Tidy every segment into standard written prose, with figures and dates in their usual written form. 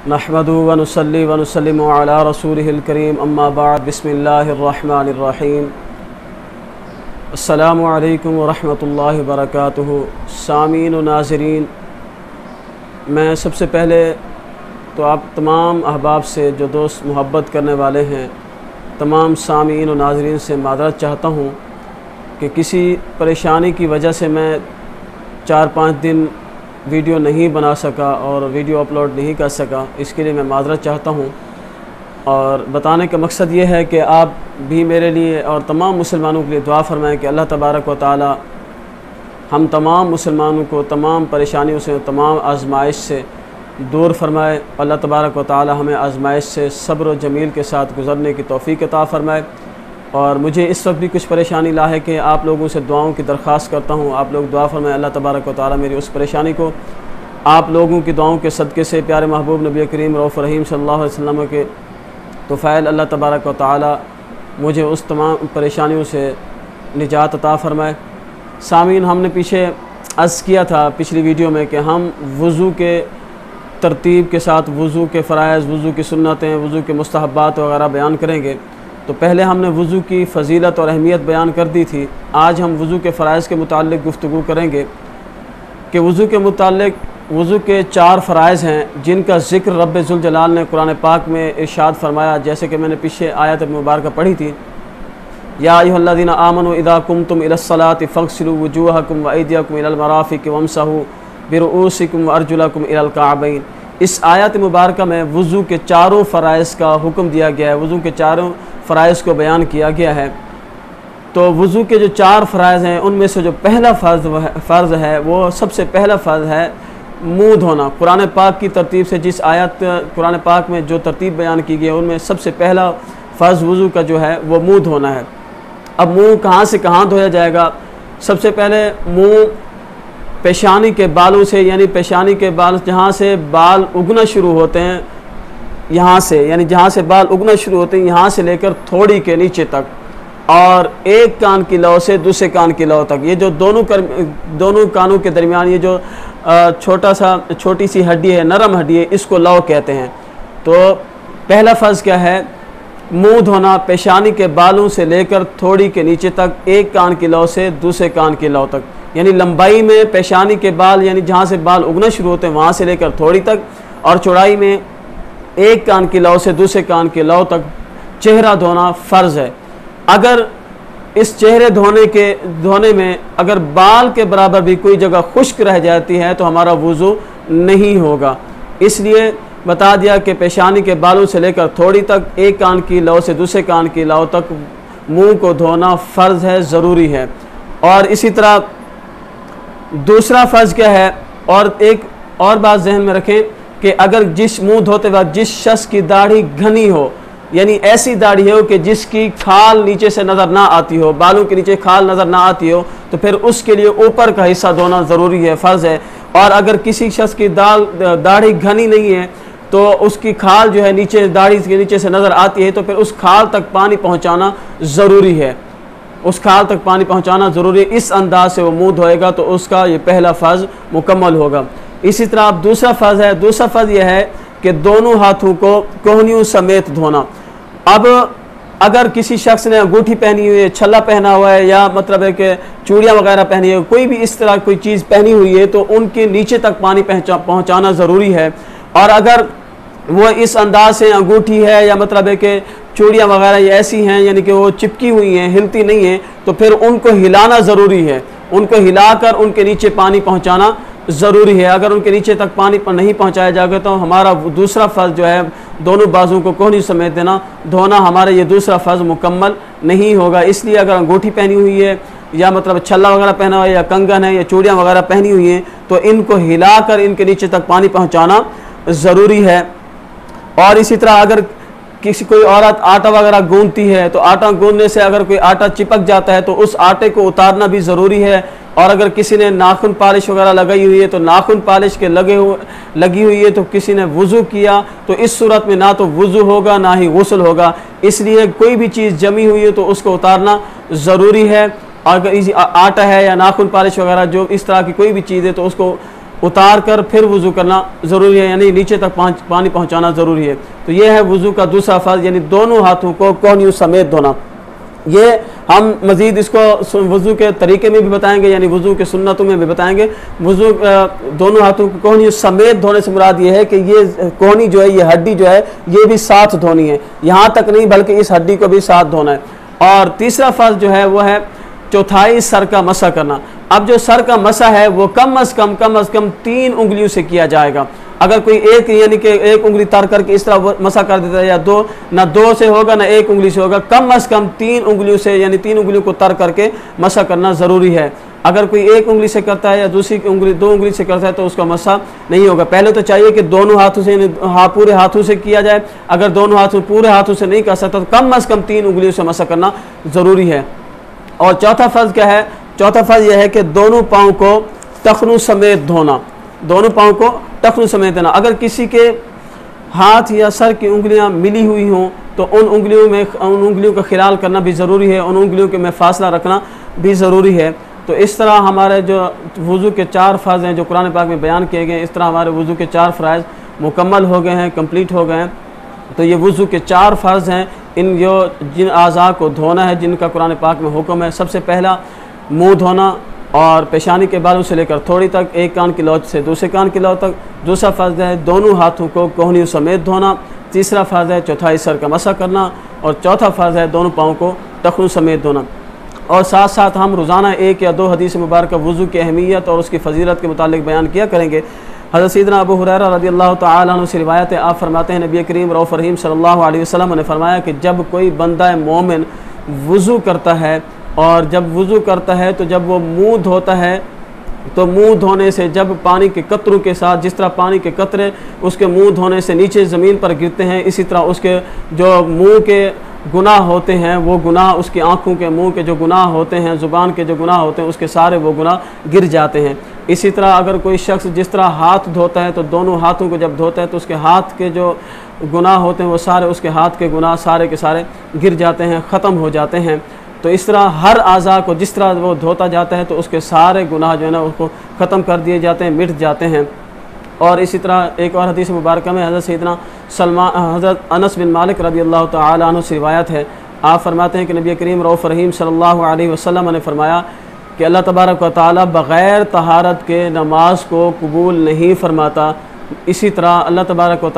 नहमदुहु व नुसल्ली व नुसल्लिमु अला रसूलिहिल करीम अम्मा बाद बिस्मिल्लाहिर्रहमानिर्रहीम। अस्सलामु अलैकुम व रहमतुल्लाहि व बरकातुहु। सामीन व नाज़रीन, मैं सबसे पहले तो आप तमाम अहबाब से जो दोस्त मोहब्बत करने वाले हैं, तमाम सामीन व नाज़रीन से माज़रत चाहता हूँ कि किसी परेशानी की वजह से मैं 4-5 दिन वीडियो नहीं बना सका और वीडियो अपलोड नहीं कर सका। इसके लिए मैं माज़रत चाहता हूँ और बताने का मकसद ये है कि आप भी मेरे लिए और तमाम मुसलमानों के लिए दुआ फरमाएँ कि अल्लाह तबारक व तआला हम तमाम मुसलमानों को तमाम परेशानियों से, तमाम आज़माइश से दूर फरमाए। अल्लाह तबारक व तआला हमें आज़माइश से सब्र व जमील के साथ गुज़रने की तौफ़ीक़ अता फ़रमाए। और मुझे इस वक्त भी कुछ परेशानी लाहिक़ है, आप लोगों से दुआओं की दरख्वास्त करता हूँ। आप लोग दुआ फरमाएं, अल्लाह तबारक व तआला मेरी उस परेशानी को आप लोगों की दुआओं के सदक़े से प्यारे महबूब नबी करीम रऊफ़ रहीम सल्लल्लाहु अलैहि वसल्लम के तोफ़ैल अल्लाह तबारक व तआला मुझे उस तमाम परेशानियों से निजात अता फ़रमाए। सामीन, हमने पीछे अर्ज़ किया था पिछली वीडियो में कि हम वज़ू के तरतीब के साथ वज़ू के फ़राइज़, वज़ू की सुन्नतें, वज़ू के मुस्तहब्बात वग़ैरह बयान करेंगे। तो पहले हमने वज़ू की फ़जीलत और अहमियत बयान कर दी थी। आज हम वज़ू के फ़राइज़ के मुताल्लिक़ गुफ्तगू करेंगे कि वज़ू के मुताल्लिक़ वज़ू के 4 फ़राइज़ हैं जिनका ज़िक्र रब्बे ज़ुल जलाल ने कुरान पाक में इरशाद फ़रमाया। जैसे कि मैंने पीछे आयत मुबारक पढ़ी थी, या अय्युहल्लज़ीना आमनू इज़ा कुमतुम इलस्सलाति फ़ग़सिलू वुजूहकुम व अयदियकुम इलल मराफ़िक़ वमसहू बिरुऊसिकुम व अर्जुलकुम इलल काअबैन। इस आयत मुबारक में वज़ू के 4 फ़राइज़ का हुक्म दिया गया है, वज़ू के 4 फ़राइज़ को बयान किया गया है। तो वज़ू के जो 4 फ़राइज़ हैं उनमें से जो पहला फ़र्ज़ है वो सबसे पहला फ़र्ज़ है मुँह धोना। कुरान पाक की तरतीब से जिस आयत कुरान पाक में जो तरतीब बयान की गई है उनमें सबसे पहला फ़र्ज़ वज़ू का जो है वो मुँह धोना है। अब मुँह कहाँ से कहाँ धोया जाएगा? सबसे पहले मुँह पेशानी के बालों से, यानी पेशानी के बाल जहाँ से बाल उगना शुरू होते हैं, यहाँ से, यानी जहाँ से बाल उगना शुरू होते हैं यहाँ से लेकर थोड़ी के नीचे तक, और एक कान की लौ से दूसरे कान की लौ तक, ये जो दोनों कानों के दरमियान ये जो छोटी सी हड्डी है, नरम हड्डी है, इसको लौ कहते हैं। तो पहला फ़र्ज़ क्या है? मुँह धोना पेशानी के बालों से लेकर थोड़ी के नीचे तक, एक कान की लौ से दूसरे कान की लौ तक, यानी लंबाई में पेशानी के बाल यानी जहाँ से बाल उगना शुरू होते हैं वहाँ से लेकर थोड़ी तक, और चौड़ाई में एक कान की लौ से दूसरे कान की लौ तक चेहरा धोना फ़र्ज़ है। अगर इस चेहरे धोने में अगर बाल के बराबर भी कोई जगह खुश्क रह जाती है तो हमारा वज़ू नहीं होगा। इसलिए बता दिया कि पेशानी के बालों से लेकर थोड़ी तक, एक कान की लौ से दूसरे कान की लौ तक मुँह को धोना फ़र्ज़ है, ज़रूरी है। और इसी तरह दूसरा फ़र्ज़ क्या है? और एक और बात जहन में रखें कि अगर जिस मुँह धोते वक्त जिस शख्स की दाढ़ी घनी हो, यानी ऐसी दाढ़ी हो कि जिसकी खाल नीचे से नज़र ना आती हो, बालों के नीचे खाल नज़र ना आती हो, तो फिर उसके लिए ऊपर का हिस्सा धोना ज़रूरी है, फ़र्ज़ है। और अगर किसी शख्स की दाढ़ी घनी नहीं है तो उसकी खाल जो है नीचे, दाढ़ी के नीचे से नज़र आती है, तो फिर उस खाल तक पानी पहुँचाना ज़रूरी है, उस खाल तक पानी पहुँचाना ज़रूरी है। इस अंदाज से वो मुँह धोएगा तो उसका ये पहला फ़र्ज़ मुकम्मल होगा। इसी तरह अब दूसरा फ़र्ज़ है, दूसरा फ़र्ज़ यह है कि दोनों हाथों को कोहनियों समेत धोना। अब अगर किसी शख्स ने अंगूठी पहनी हुई है, छल्ला पहना हुआ है, या मतलब है कि चूड़ियाँ वगैरह पहनी है, कोई भी इस तरह कोई चीज़ पहनी हुई है, तो उनके नीचे तक पानी पहुँचाना ज़रूरी है। और अगर वो इस अंदाज से अंगूठी है या मतलब है कि चूड़ियाँ वगैरह ऐसी हैं यानी कि वो चिपकी हुई हैं, हिलती नहीं हैं, तो फिर उनको हिलाना ज़रूरी है, उनको हिलाकर उनके नीचे पानी पहुँचाना ज़रूरी है। अगर उनके नीचे तक पानी पर नहीं पहुँचाया जाएगा तो हमारा दूसरा फ़र्ज़ जो है दोनों बाजुओं को कोहनी समेत धोना, हमारा ये दूसरा फ़र्ज़ मुकम्मल नहीं होगा। इसलिए अगर अंगूठी पहनी हुई है या मतलब छल्ला वगैरह पहना हुआ है या कंगन है या चूड़ियाँ वगैरह पहनी हुई हैं तो इनको हिलाकर इनके नीचे तक पानी पहुँचाना ज़रूरी है। और इसी तरह अगर कोई औरत आटा वगैरह गूंदती है तो आटा गूंदने से अगर कोई आटा चिपक जाता है तो उस आटे को उतारना भी ज़रूरी है। और अगर किसी ने नाखून पालिश वगैरह लगाई हुई है तो नाखून पालिश के लगी हुई है तो किसी ने वज़ू किया तो इस सूरत में ना तो वज़ू होगा ना ही गुस्ल होगा। इसलिए कोई भी चीज़ जमी हुई है तो उसको उतारना ज़रूरी है। अगर आटा है या नाखून पालिश वगैरह जो इस तरह की कोई भी चीज़ है तो उसको उतार कर फिर वज़ू करना ज़रूरी है, यानी नीचे तक पानी पहुँचाना ज़रूरी है। तो ये है वज़ू का दूसरा फ़र्ज़, यानी दोनों हाथों को कोहनियों समेत धोना। ये हम मज़ीद इसको वज़ू के तरीके में भी बताएंगे, यानी वज़ू के सुन्नतों में भी बताएंगे। वज़ू दोनों हाथों को कोहनियों समेत धोने से मुराद ये है कि ये कोहनी जो है, ये हड्डी जो है, ये भी साथ धोनी है, यहाँ तक नहीं बल्कि इस हड्डी को भी साथ धोना है। और तीसरा फ़र्ज़ जो है वो है चौथाई सर का मसा करना। अब जो सर का मसा है वो कम अज़ कम 3 उंगलियों से किया जाएगा। अगर कोई एक यानी कि एक उंगली तर करके इस तरह मसा कर देता है, या दो से होगा ना एक उंगली से होगा, कम अज़ कम 3 उंगलियों से, यानी 3 उंगलियों को तर करके मसा करना ज़रूरी है। अगर कोई एक उंगली से करता है या दूसरी उंगली 2 उंगली से करता है तो उसका मसा नहीं होगा। पहले तो चाहिए कि दोनों हाथों से, पूरे हाथों से किया जाए। अगर दोनों हाथों पूरे हाथों से नहीं कर सकता तो कम अज़ कम 3 उंगलियों से मसा करना ज़रूरी है। और चौथा फ़र्ज़ क्या है? चौथा फ़र्ज़ यह है कि दोनों पाँव को टखनों समेत धोना, दोनों पाँव को टखनों समेत देना। अगर किसी के हाथ या सर की उंगलियां मिली हुई हों तो उन उंगलियों का ख्याल करना भी ज़रूरी है, उन उंगलियों के में फासला रखना भी ज़रूरी है। तो इस तरह हमारे जो वज़ू के 4 फ़र्ज़ हैं जो कुरान पाक में बयान किए गए, इस तरह हमारे वज़ू के 4 फ़राइज़ मुकम्मल हो गए हैं, कंप्लीट हो गए हैं। तो ये वज़ू के 4 फ़र्ज़ हैं, इन जिन आज़ा को धोना है जिनका कुरान पाक में हुक्म है। सबसे पहला मुँह धोना और पेशानी के बालों से लेकर थोड़ी तक, एक कान की लौ से दूसरे कान की लौ तक। दूसरा फ़र्ज़ है दोनों हाथों को कोहनियों समेत धोना। तीसरा फ़र्ज़ है चौथाई सर का मसा करना। और चौथा फ़र्ज़ है दोनों पाँव को टखनों समेत धोना। और साथ साथ हम रोज़ाना 1 या 2 हदीस मुबारक वज़ू की अहमियत और उसकी फ़जीलत के मुतालिक बयान किया करेंगे। हज़रत सैयदना अबू हुरैरा रज़ियल्लाहु तआला अन्हु से रिवायत है, आप फरमाते हैं नबी करीम रऊफ़ रहीम सल्लल्लाहु अलैहि वसल्लम ने फरमाया कि जब कोई बंदा मोमिन वज़ू करता है, और जब वज़ू करता है तो जब वो मुँह धोता है तो मुँह धोने से जब पानी के कतरों के साथ, जिस तरह पानी के कतरे उसके मुँह धोने से नीचे ज़मीन पर गिरते हैं, इसी तरह उसके जो मुँह के गुनाह होते हैं वो गुनाह, उसकी आँखों के मुँह के जो गुनाह होते हैं, ज़ुबान के जो गुनाह होते हैं, उसके सारे वो गुनाह गिर जाते हैं। इसी तरह अगर कोई शख्स जिस तरह हाथ धोता है तो दोनों हाथों को जब धोता है तो उसके हाथ के जो गुनाह होते हैं वो सारे, उसके हाथ के गुनाह सारे के सारे गिर जाते हैं, ख़त्म हो जाते हैं। तो इस तरह हर आज़ा को जिस तरह वो धोता जाता है तो उसके सारे गुनाह जो है ना उसको ख़त्म कर दिए जाते हैं, मिट जाते हैं। और इसी तरह एक और हदीस मुबारक में हज़रत अनस बिन मालिक रज़ियल्लाहु तआला अन्हु से रिवायत है, आप फरमाते हैं कि नबी करीम रऊफ़ रहीम सल्लल्लाहु अलैहि वसल्लम ने फरमाया कि अल्लाह तबारक व तआला बग़ैर तहारत के नमाज को कबूल नहीं फरमाता। इसी तरह अल्लाह तबारक व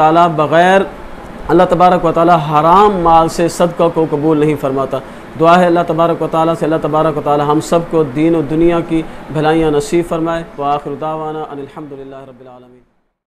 तआला हराम माल से सदका को कबूल नहीं फरमाता। दुआ है अल्लाह तबारक व तआला से, अल्लाह तबारक व तआला हम सब को दीन और दुनिया की भलाइयाँ नसीब फरमाए। व आखिर दावाना अनिल हम्दुलिल्लाहि रब्बिल आलमीन।